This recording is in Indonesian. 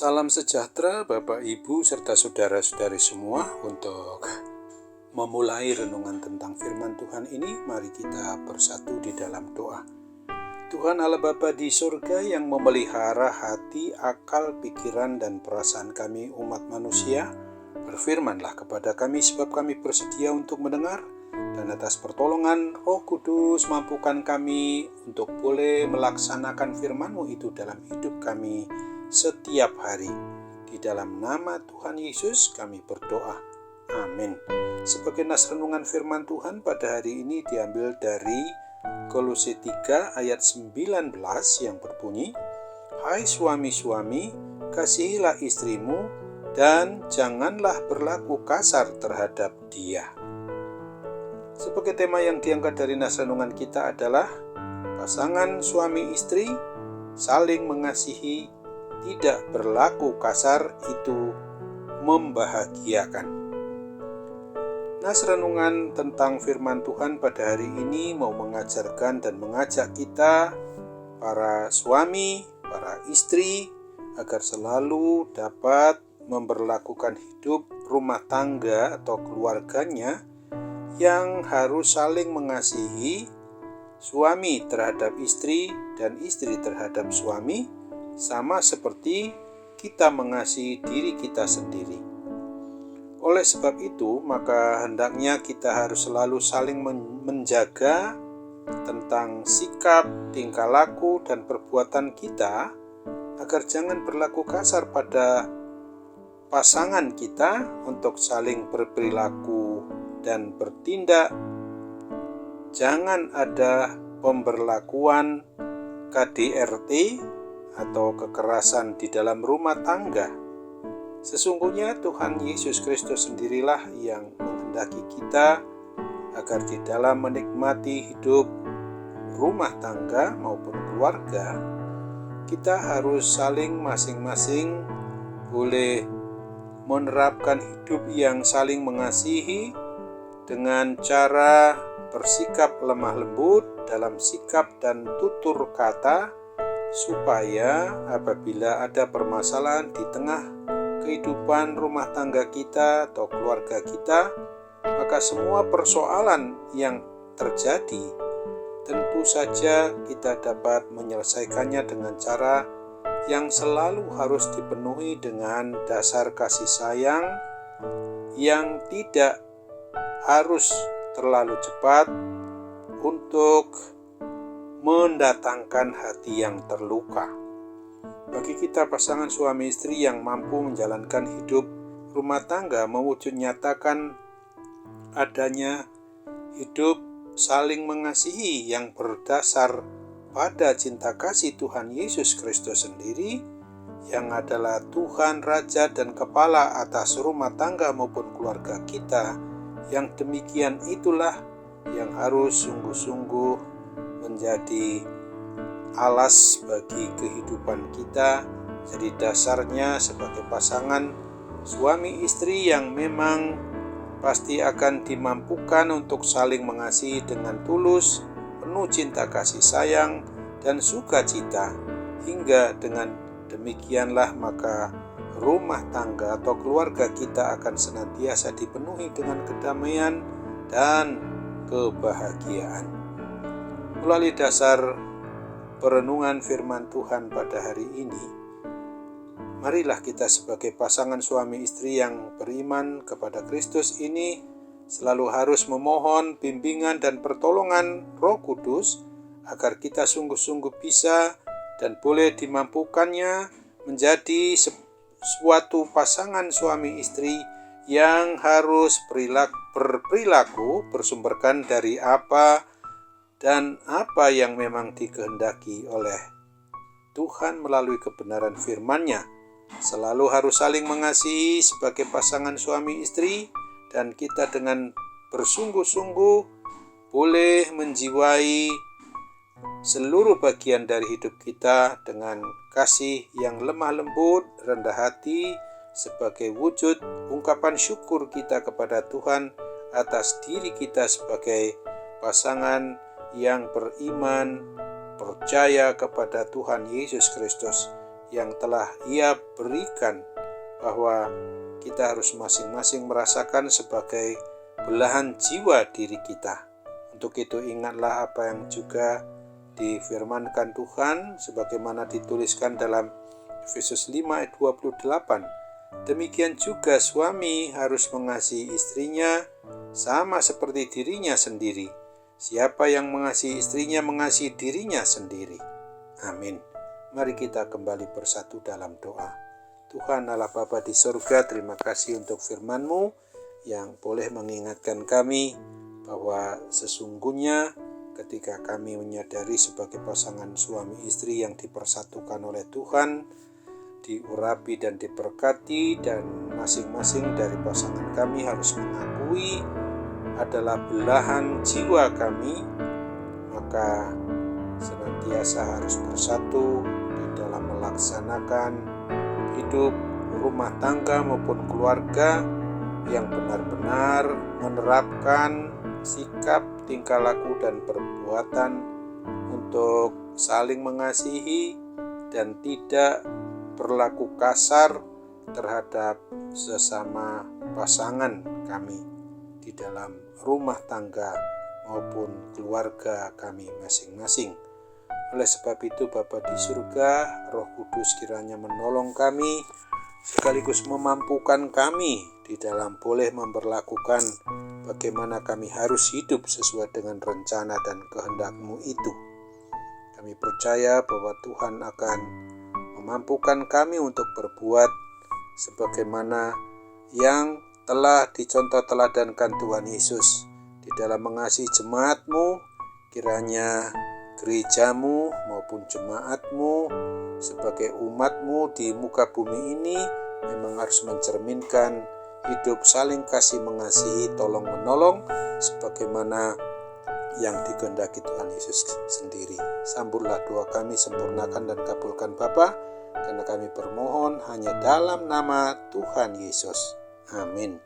Salam sejahtera Bapak Ibu serta saudara-saudari semua. Untuk memulai renungan tentang firman Tuhan ini, mari kita bersatu di dalam doa. Tuhan Allah Bapa di surga yang memelihara hati, akal, pikiran, dan perasaan kami umat manusia, berfirmanlah kepada kami sebab kami bersedia untuk mendengar, dan atas pertolongan Roh Kudus mampukan kami untuk boleh melaksanakan firman-Mu itu dalam hidup kami setiap hari. Di dalam nama Tuhan Yesus kami berdoa. Amin. Sebagai nas renungan firman Tuhan pada hari ini diambil dari Kolose 3 ayat 19 yang berbunyi, Hai suami-suami, kasihilah istrimu dan janganlah berlaku kasar terhadap dia. Sebagai tema yang diangkat dari nas renungan kita adalah pasangan suami istri saling mengasihi, tidak berlaku kasar, itu membahagiakan. Nas renungan tentang firman Tuhan pada hari ini mau mengajarkan dan mengajak kita, para suami, para istri, agar selalu dapat memperlakukan hidup rumah tangga atau keluarganya yang harus saling mengasihi, suami terhadap istri dan istri terhadap suami, sama seperti kita mengasihi diri kita sendiri. Oleh sebab itu, maka hendaknya kita harus selalu saling menjaga tentang sikap, tingkah laku, dan perbuatan kita, agar jangan berlaku kasar pada pasangan kita untuk saling berperilaku dan bertindak. Jangan ada pemberlakuan KDRT atau kekerasan di dalam rumah tangga. Sesungguhnya Tuhan Yesus Kristus sendirilah yang menghendaki kita agar di dalam menikmati hidup rumah tangga maupun keluarga, kita harus saling masing-masing boleh menerapkan hidup yang saling mengasihi dengan cara bersikap lemah lembut dalam sikap dan tutur kata, supaya apabila ada permasalahan di tengah kehidupan rumah tangga kita atau keluarga kita, maka semua persoalan yang terjadi tentu saja kita dapat menyelesaikannya dengan cara yang selalu harus dipenuhi dengan dasar kasih sayang yang tidak harus terlalu cepat untuk mendatangkan hati yang terluka. Bagi kita pasangan suami istri yang mampu menjalankan hidup rumah tangga, mewujud nyatakan adanya hidup saling mengasihi yang berdasar pada cinta kasih Tuhan Yesus Kristus sendiri, yang adalah Tuhan, Raja, dan Kepala atas rumah tangga maupun keluarga kita. Yang demikian itulah yang harus sungguh-sungguh menjadi alas bagi kehidupan kita. Jadi dasarnya sebagai pasangan suami istri yang memang pasti akan dimampukan untuk saling mengasihi dengan tulus, penuh cinta kasih sayang dan sukacita, hingga dengan demikianlah maka rumah tangga atau keluarga kita akan senantiasa dipenuhi dengan kedamaian dan kebahagiaan. Melalui dasar perenungan firman Tuhan pada hari ini, marilah kita sebagai pasangan suami istri yang beriman kepada Kristus ini selalu harus memohon bimbingan dan pertolongan Roh Kudus agar kita sungguh-sungguh bisa dan boleh dimampukannya menjadi suatu pasangan suami istri yang harus berperilaku bersumberkan dari apa dan apa yang memang dikehendaki oleh Tuhan melalui kebenaran firman-Nya. Selalu harus saling mengasihi sebagai pasangan suami istri, dan kita dengan bersungguh-sungguh boleh menjiwai seluruh bagian dari hidup kita dengan kasih yang lemah lembut, rendah hati, sebagai wujud ungkapan syukur kita kepada Tuhan atas diri kita sebagai pasangan yang beriman, percaya kepada Tuhan Yesus Kristus yang telah Ia berikan, bahwa kita harus masing-masing merasakan sebagai belahan jiwa diri kita. Untuk itu ingatlah apa yang juga difirmankan Tuhan sebagaimana dituliskan dalam Efesus 5 ayat 28. Demikian juga suami harus mengasihi istrinya sama seperti dirinya sendiri. Siapa yang mengasihi istrinya mengasihi dirinya sendiri. Amin. Mari kita kembali bersatu dalam doa. Tuhan Allah Bapa di surga, terima kasih untuk firman-Mu yang boleh mengingatkan kami bahwa sesungguhnya ketika kami menyadari sebagai pasangan suami istri yang dipersatukan oleh Tuhan, diurapi dan diberkati, dan masing-masing dari pasangan kami harus mengakui adalah belahan jiwa kami, maka senantiasa harus bersatu di dalam melaksanakan hidup rumah tangga maupun keluarga yang benar-benar menerapkan sikap, tingkah laku, dan perbuatan untuk saling mengasihi dan tidak berlaku kasar terhadap sesama pasangan kami di dalam rumah tangga maupun keluarga kami masing-masing. Oleh sebab itu Bapa di surga, Roh Kudus kiranya menolong kami sekaligus memampukan kami di dalam boleh memperlakukan bagaimana kami harus hidup sesuai dengan rencana dan kehendak-Mu itu. Kami percaya bahwa Tuhan akan memampukan kami untuk berbuat sebagaimana yang telah dicontoh teladankan Tuhan Yesus di dalam mengasihi jemaat-Mu. Kiranya gereja-Mu maupun jemaat-Mu sebagai umat-Mu di muka bumi ini memang harus mencerminkan hidup saling kasih mengasihi, tolong menolong sebagaimana yang dikehendaki Tuhan Yesus sendiri. Sambutlah doa kami, sempurnakan dan kabulkan Bapa, karena kami bermohon hanya dalam nama Tuhan Yesus. Amin.